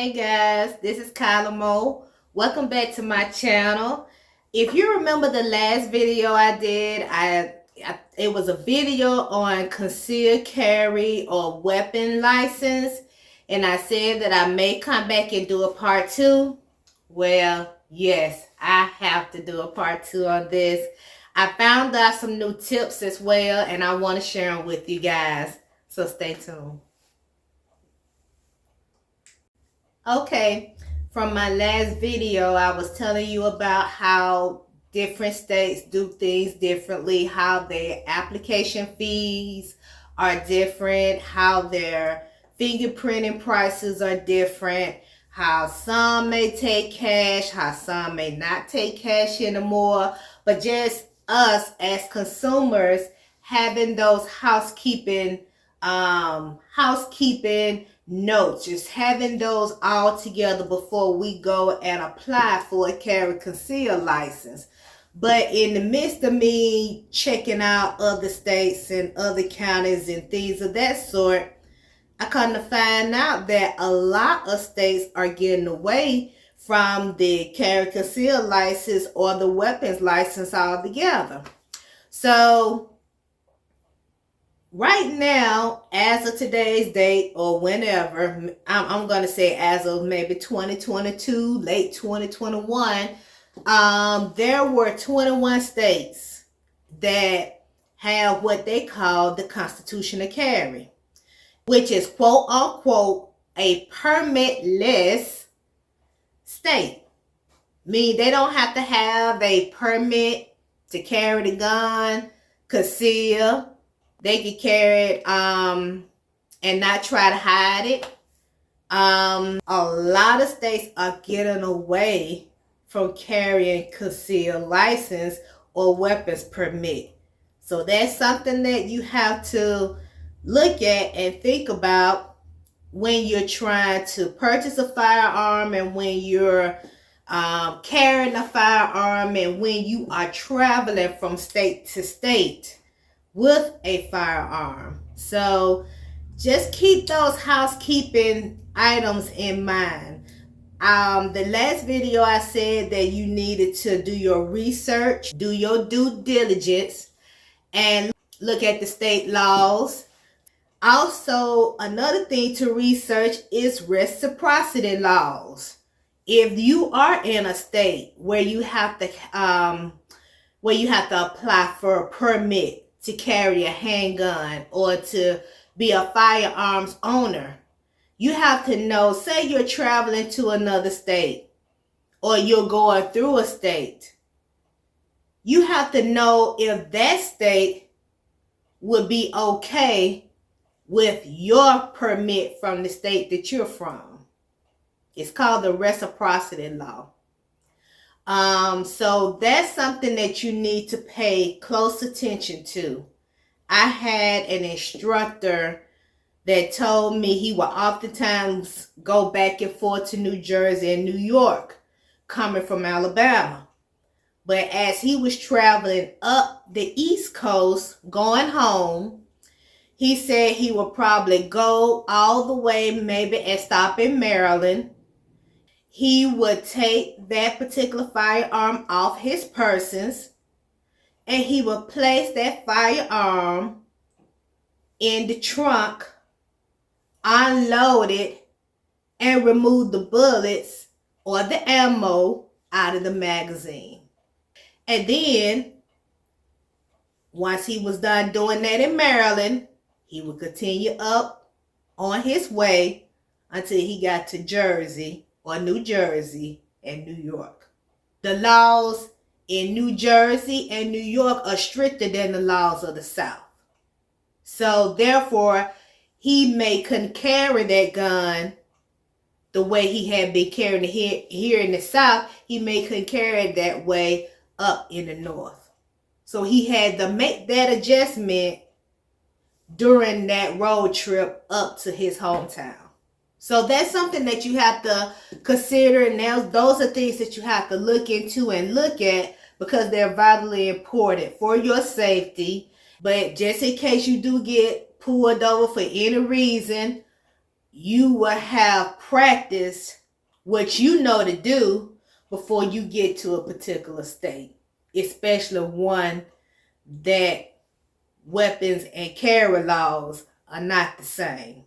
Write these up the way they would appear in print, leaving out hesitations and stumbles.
Hey guys, this is KylaMo. Welcome back to my channel. If you remember the last video I did, it was a video on concealed carry or weapon license, and I said that I may come back and do a part 2. Well, yes, I have to do a part 2 on this. I found out some new tips as well, and I want to share them with you guys. So stay tuned. Okay, from my last video, I was telling you about how different states do things differently, how their application fees are different, how their fingerprinting prices are different, how some may take cash, how some may not take cash anymore, but just us as consumers having those housekeeping notes, just having those all together before we go and apply for a carry conceal license. But in the midst of me checking out other states and other counties and things of that sort, I come to find out that a lot of states are getting away from the carry conceal license or the weapons license altogether. So right now, as of today's date or whenever, I'm going to say as of maybe 2022, late 2021, there were 21 states that have what they call the constitutional carry, which is quote unquote a permitless state. Meaning they don't have to have a permit to carry the gun, conceal. They can carry it and not try to hide it. A lot of states are getting away from carrying concealed license or weapons permit. So that's something that you have to look at and think about when you're trying to purchase a firearm and when you're carrying a firearm and when you are traveling from state to state with a firearm. So just keep those housekeeping items in mind. The last video I said that you needed to do your research, do your due diligence, and look at the state laws. Also, another thing to research is reciprocity laws. If you are in a state where you have to apply for a permit to carry a handgun or to be a firearms owner, you have to know, say you're traveling to another state or you're going through a state, you have to know if that state would be okay with your permit from the state that you're from. It's called the reciprocity law. So that's something that you need to pay close attention to. I had an instructor that told me he would oftentimes go back and forth to New Jersey and New York coming from Alabama. But as he was traveling up the East Coast going home, he said he would probably go all the way maybe and stop in Maryland. He would take that particular firearm off his persons and he would place that firearm in the trunk, unload it, and remove the bullets or the ammo out of the magazine. And then, once he was done doing that in Maryland, he would continue up on his way until he got to Jersey or New Jersey and New York. The laws in New Jersey and New York are stricter than the laws of the South. So therefore, he couldn't carry that gun the way he had been carrying it here in the South. He couldn't carry it that way up in the North. So he had to make that adjustment during that road trip up to his hometown. So that's something that you have to consider, and those are things that you have to look into and look at because they're vitally important for your safety. But just in case you do get pulled over for any reason, you will have practice what you know to do before you get to a particular state, especially one that weapons and carry laws are not the same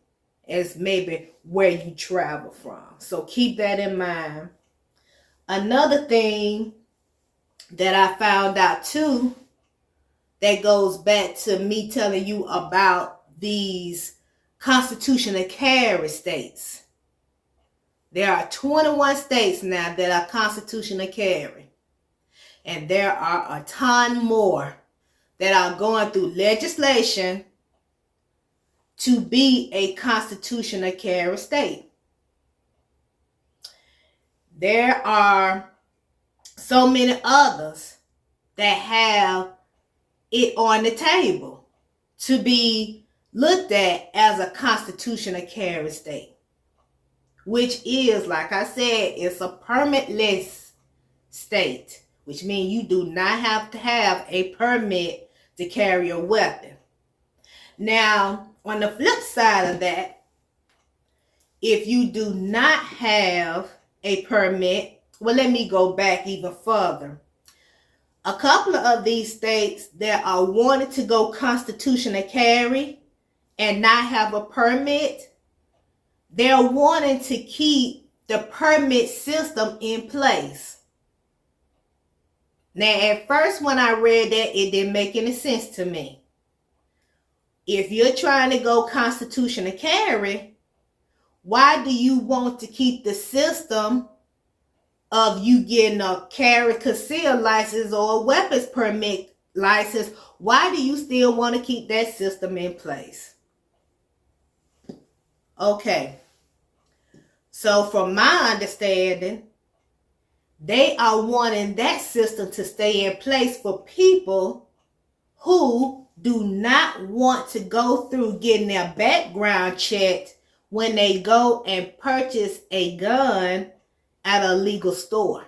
as maybe where you travel from. So keep that in mind. Another thing that I found out too, that goes back to me telling you about these constitutional carry states. There are 21 states now that are constitutional carry. And there are a ton more that are going through legislation to be a constitutional carry state. There are so many others that have it on the table to be looked at as a constitutional carry state, which is, like I said, it's a permitless state, which means you do not have to have a permit to carry a weapon. Now, on the flip side of that, if you do not have a permit, well, let me go back even further. A couple of these states that are wanting to go constitutional carry and not have a permit, they're wanting to keep the permit system in place. Now, at first when I read that, it didn't make any sense to me. If you're trying to go constitutional carry, why do you want to keep the system of you getting a carry conceal license or a weapons permit license? Why do you still want to keep that system in place? Okay. So from my understanding, they are wanting that system to stay in place for people who do not want to go through getting their background checked when they go and purchase a gun at a legal store.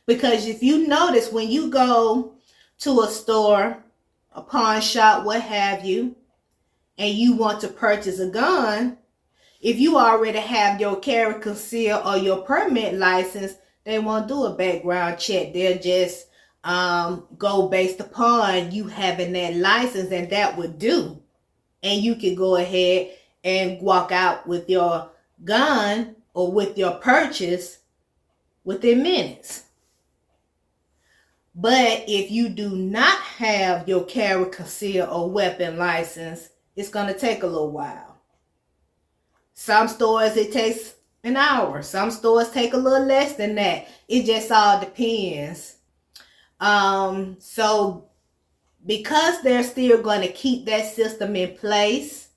Because if you notice, when you go to a store, a pawn shop, what have you, and you want to purchase a gun, if you already have your carry conceal or your permit license, they won't do a background check. They'll just go based upon you having that license, and that would do. And you can go ahead and walk out with your gun or with your purchase within minutes. But if you do not have your carry conceal or weapon license, it's going to take a little while. Some stores it takes an hour. Some stores take a little less than that. It just all depends. So because they're still going to keep that system in place,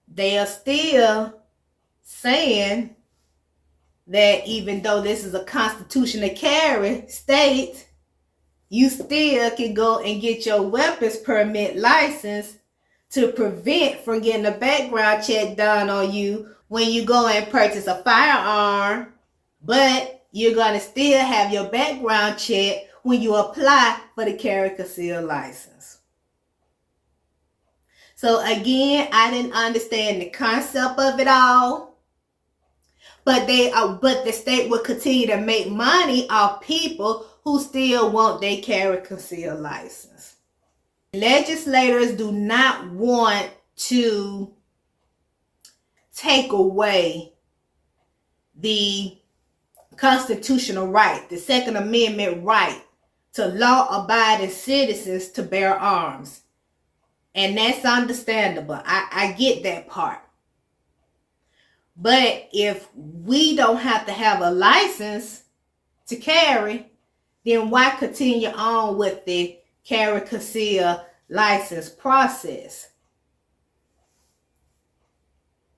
they are still saying that even though this is a constitutional carry state, you still can go and get your weapons permit license to prevent from getting a background check done on you when you go and purchase a firearm, but you're going to still have your background check when you apply for the carry conceal license. So again, I didn't understand the concept of it all, but the state will continue to make money off people who still want their carry conceal license. Legislators do not want to take away the constitutional right, the Second Amendment right to law-abiding citizens to bear arms. And that's understandable. I get that part. But if we don't have to have a license to carry, then why continue on with the carry conceal license process?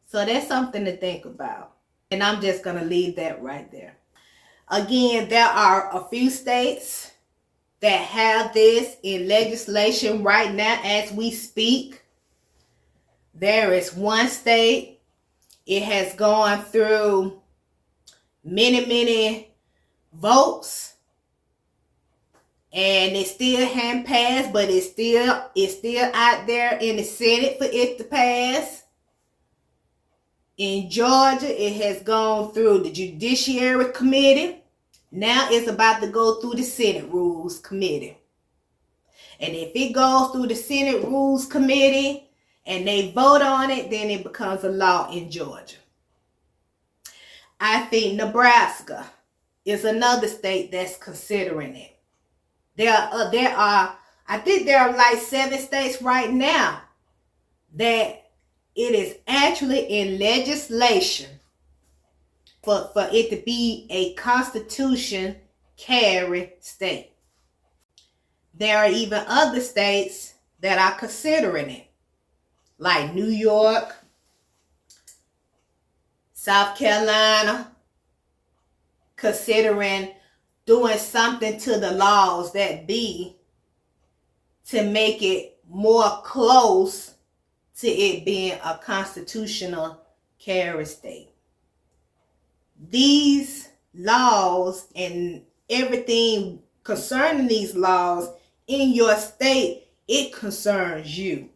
So that's something to think about. And I'm just going to leave that right there. Again, there are a few states that have this in legislation right now as we speak. There is one state. It has gone through many votes. And it still hadn't passed, but it's still out there in the Senate for it to pass. In Georgia, it has gone through the Judiciary Committee. Now it's about to go through the Senate Rules Committee. And if it goes through the Senate Rules Committee and they vote on it, then it becomes a law in Georgia. I think Nebraska is another state that's considering it. There are like 7 states right now that it is actually in legislation for it to be a Constitution carry state. There are even other states that are considering it, like New York, South Carolina, considering doing something to the laws that be to make it more close to it being a constitutional carry state. These laws and everything concerning these laws in your state, it concerns you.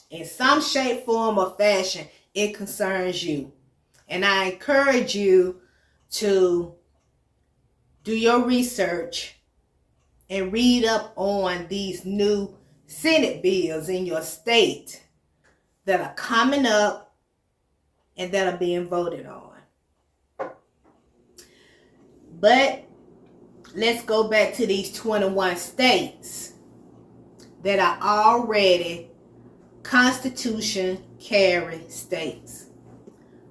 In some shape, form, or fashion, it concerns you. And I encourage you to do your research and read up on these new Senate bills in your state that are coming up and that are being voted on. But let's go back to these 21 states that are already Constitution carry states.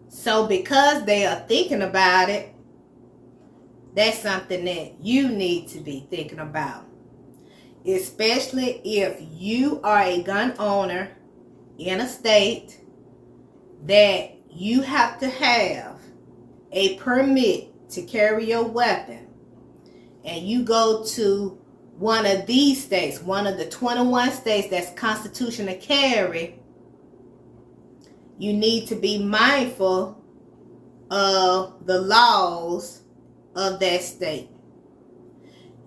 So because they are thinking about it, that's something that you need to be thinking about. Especially if you are a gun owner in a state that you have to have a permit to carry your weapon, and you go to one of these states, one of the 21 states that's constitutional carry, you need to be mindful of the laws of that state.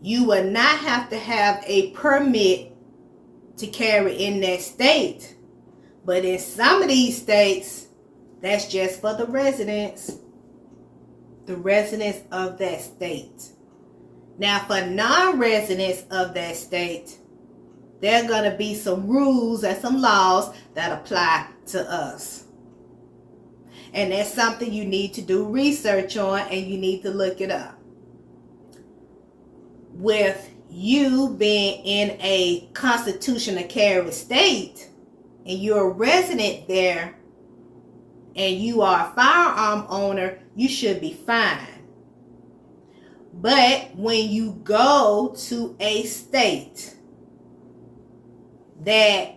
You will not have to have a permit to carry in that state, but in some of these states, that's just for the residents of that state. Now, for non-residents of that state, there are going to be some rules and some laws that apply to us. And that's something you need to do research on, and you need to look it up. With you being in a constitutional carry state, and you're a resident there, and you are a firearm owner, you should be fine. But when you go to a state that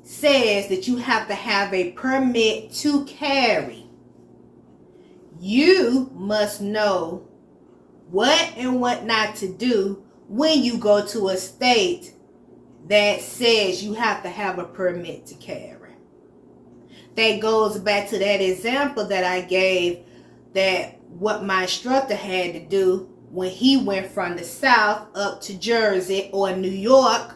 says that you have to have a permit to carry, you must know what and what not to do when you go to a state that says you have to have a permit to carry. That goes back to that example that I gave, that what my instructor had to do when he went from the South up to Jersey or New York,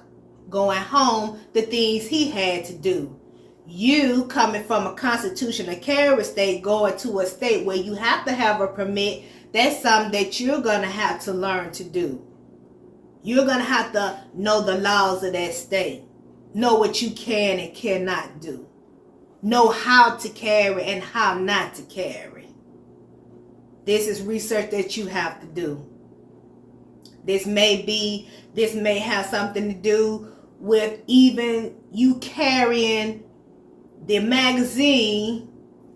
going home, the things he had to do. You coming from a constitutional carry state, going to a state where you have to have a permit, that's something that you're going to have to learn to do. You're going to have to know the laws of that state. Know what you can and cannot do. Know how to carry and how not to carry. This is research that you have to do. This may have something to do with even you carrying the magazine,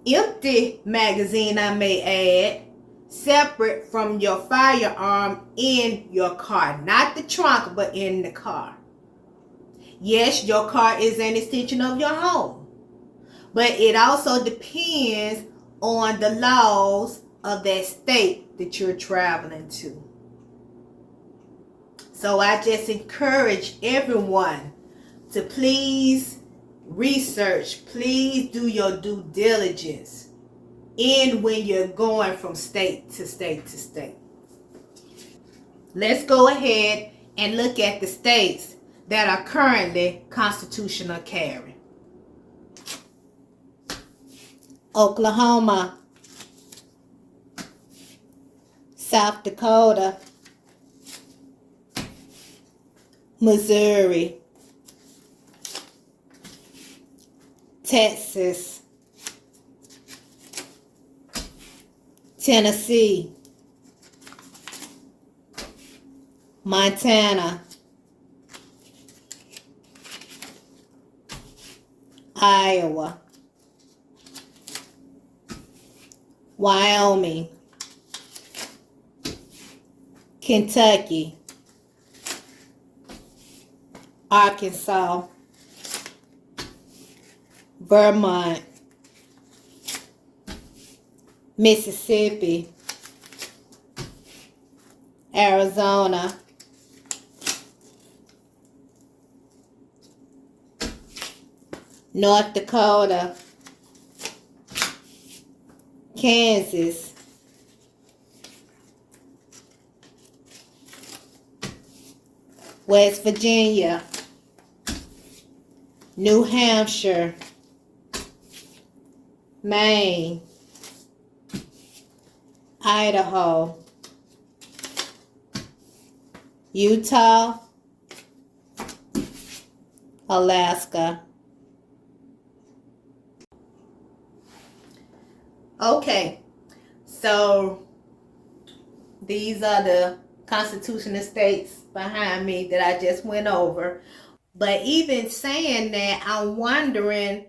empty magazine I may add, separate from your firearm in your car. Not the trunk, but in the car. Yes, your car is an extension of your home. But it also depends on the laws of that state that you're traveling to. So I just encourage everyone to please research, please do your due diligence in when you're going from state to state to state. Let's go ahead and look at the states that are currently constitutional carry. Oklahoma, South Dakota, Missouri, Texas, Tennessee, Montana, Iowa, Wyoming, Kentucky, Arkansas, Vermont, Mississippi, Arizona, North Dakota, Kansas, West Virginia, New Hampshire, Maine, Idaho, Utah, Alaska. Okay, so these are the constitutional states behind me that I just went over. But even saying that, I'm wondering,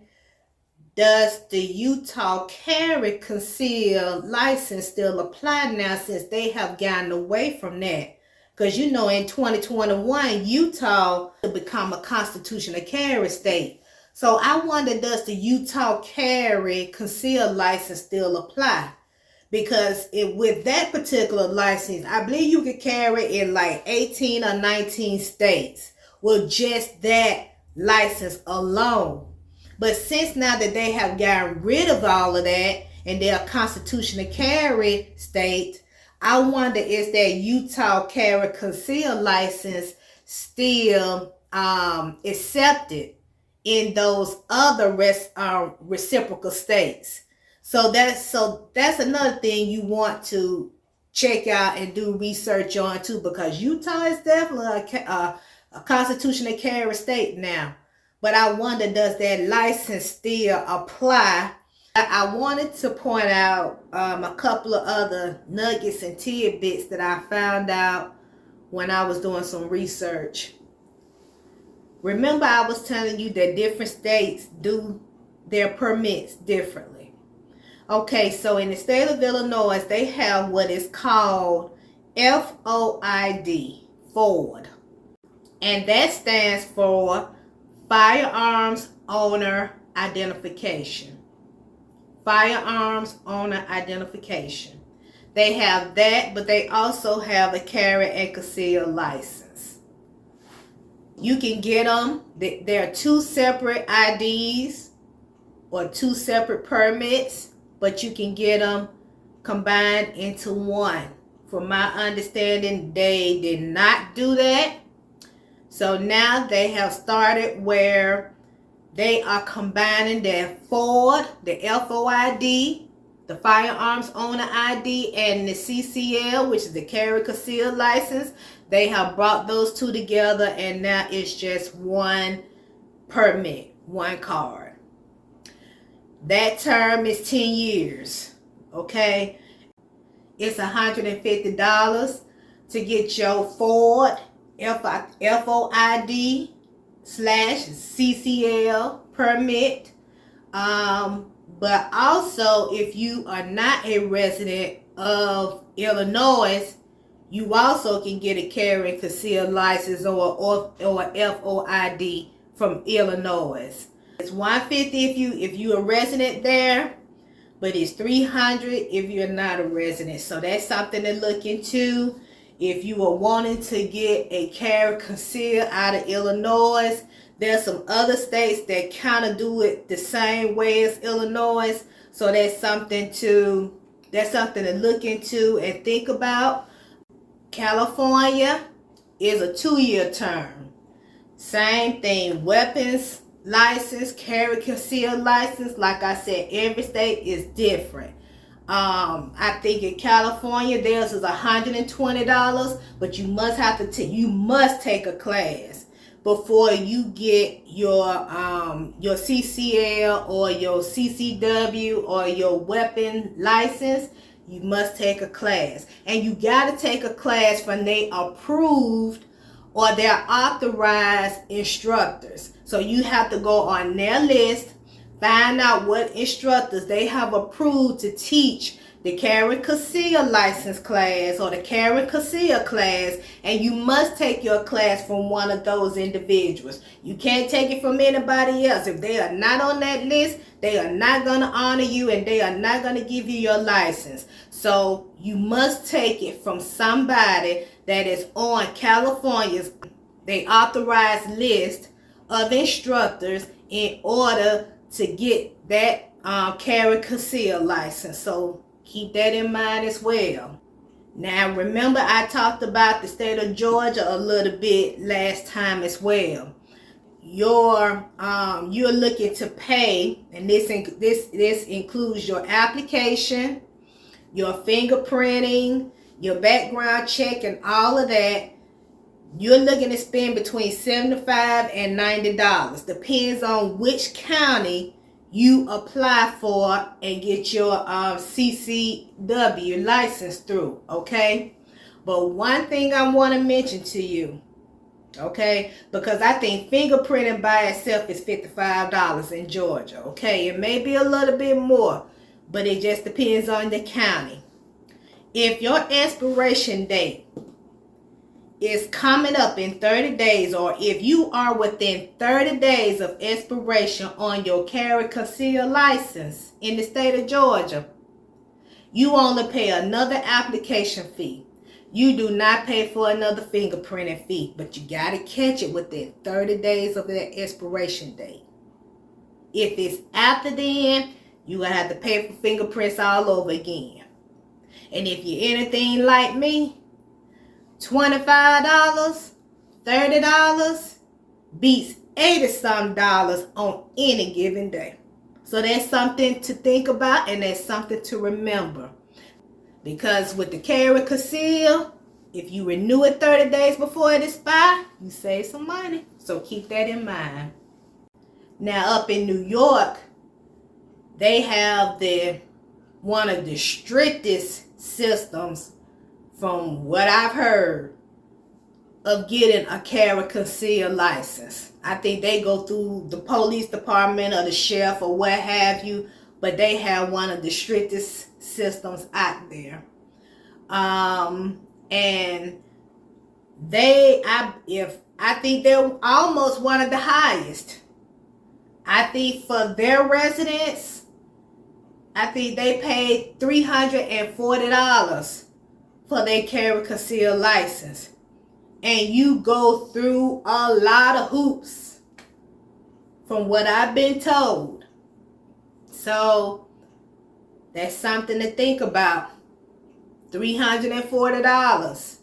does the Utah carry concealed license still apply now, since they have gotten away from that? Because you know, in 2021, Utah will become a constitutional carry state. So I wonder, does the Utah carry concealed license still apply? Because with that particular license, I believe you could carry in like 18 or 19 states with just that license alone. But since now that they have gotten rid of all of that and they're a constitutional carry state, I wonder, is that Utah carry concealed license still accepted in those other reciprocal states? So that's another thing you want to check out and do research on too, because Utah is definitely a constitutional carry state now. But I wonder, does that license still apply? I wanted to point out a couple of other nuggets and tidbits that I found out when I was doing some research. Remember, I was telling you that different states do their permits differently. Okay, so in the state of Illinois, they have what is called FOID, FORD. And that stands for Firearms Owner Identification. Firearms Owner Identification. They have that, but they also have a carry and conceal license. You can get them. There are two separate IDs or two separate permits, but you can get them combined into one. From my understanding, they did not do that. So now they have started where they are combining their FOID, the FOID, the Firearms Owner ID, and the CCL, which is the Carry Concealed License. They have brought those two together, and now it's just one permit, one card. That term is 10 years, okay? It's $150 to get your FOID, FOID/CCL permit. But also, if you are not a resident of Illinois, you also can get a carry and concealed license or FOID from Illinois. It's $150 if you're a resident there, but it's $300 if you're not a resident. So that's something to look into. If you are wanting to get a carry conceal out of Illinois, there's some other states that kind of do it the same way as Illinois. So that's something to look into and think about. California is a 2-year term. Same thing, weapons license, carry concealed license. Like I said, every state is different. I think in California theirs is $120, but you must take a class before you get your CCL or your CCW or your weapon license. You must take a class, and you got to take a class from they approved or their authorized instructors. So you have to go on their list, find out what instructors they have approved to teach the carry conceal license class or the carry conceal class, and you must take your class from one of those individuals. You can't take it from anybody else. If they are not on that list, they are not going to honor you, and they are not going to give you your license. So you must take it from somebody that is on California's they authorized list of instructors in order to get that carry conceal license. So keep that in mind as well. Now remember, I talked about the state of Georgia a little bit last time as well. You're looking to pay, and this includes your application, your fingerprinting, your background check, and all of that. You're looking to spend between $75 and $90. Depends on which county you apply for and get your CCW license through, okay? But one thing I want to mention to you, okay, because I think fingerprinting by itself is $55 in Georgia, okay? It may be a little bit more, but it just depends on the county. If your expiration date is coming up in 30 days, or if you are within 30 days of expiration on your carry conceal license in the state of Georgia, you only pay another application fee. You do not pay for another fingerprinting fee, but you got to catch it within 30 days of that expiration date. If it's after then, you're going to have to pay for fingerprints all over again. And if you're anything like me, $25, $30 beats $80-some on any given day. So that's something to think about, and that's something to remember. Because with the carry conceal, if you renew it 30 days before it expires, you save some money. So keep that in mind. Now up in New York, they have one of the strictest systems, from what I've heard, of getting a carry conceal license. I think they go through the police department or the sheriff or what have you, but they have one of the strictest systems out there. And I think they're almost one of the highest. I think for their residents, I think they paid $340 for their carry conceal license. And you go through a lot of hoops, from what I've been told. So that's something to think about. $340.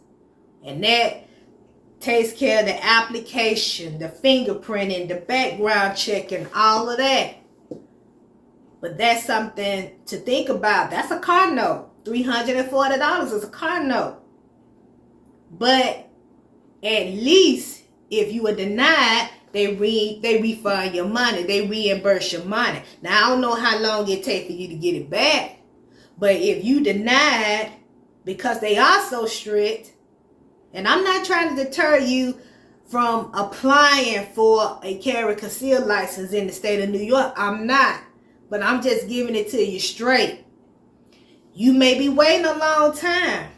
And that takes care of the application, the fingerprinting, the background check, and all of that. But that's something to think about. That's a car note. $340 is a car note. But at least if you were denied, they refund your money. They reimburse your money. Now, I don't know how long it takes for you to get it back. But if you denied, because they are so strict, and I'm not trying to deter you from applying for a carry conceal license in the state of New York. I'm not. But I'm just giving it to you straight. You may be waiting a long time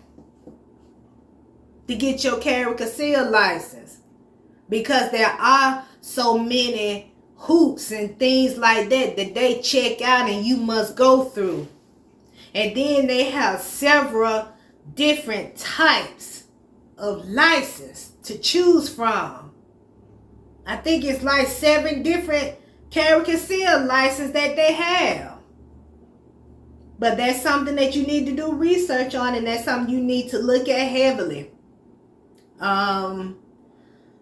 to get your carry conceal license, because there are so many hoops and things like that they check out and you must go through. And then they have several different types of license to choose from. I think it's like 7 different carry conceal license that they have. But that's something that you need to do research on, and that's something you need to look at heavily.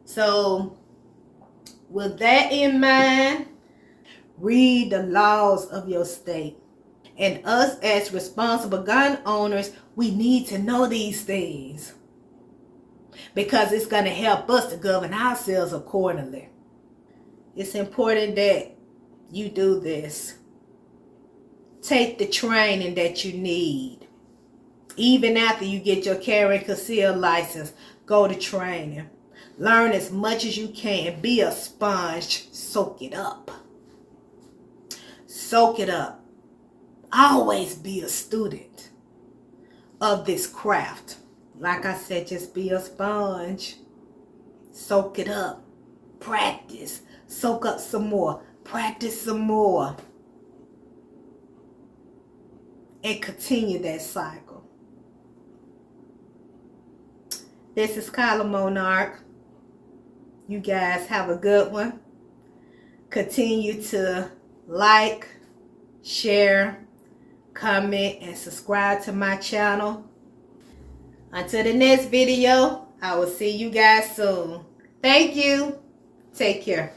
So with that in mind, read the laws of your state. And us as responsible gun owners, we need to know these things because it's going to help us to govern ourselves accordingly. It's important that you do this. Take the training that you need. Even after you get your carry and conceal license, go to training. Learn as much as you can. Be a sponge. Soak it up. Soak it up. Always be a student of this craft. Like I said, just be a sponge. Soak it up. Practice. Soak up some more. Practice some more. And continue that cycle. This is Kyla Monarch. You guys have a good one. Continue to like, share, comment, and subscribe to my channel. Until the next video, I will see you guys soon. Thank you. Take care.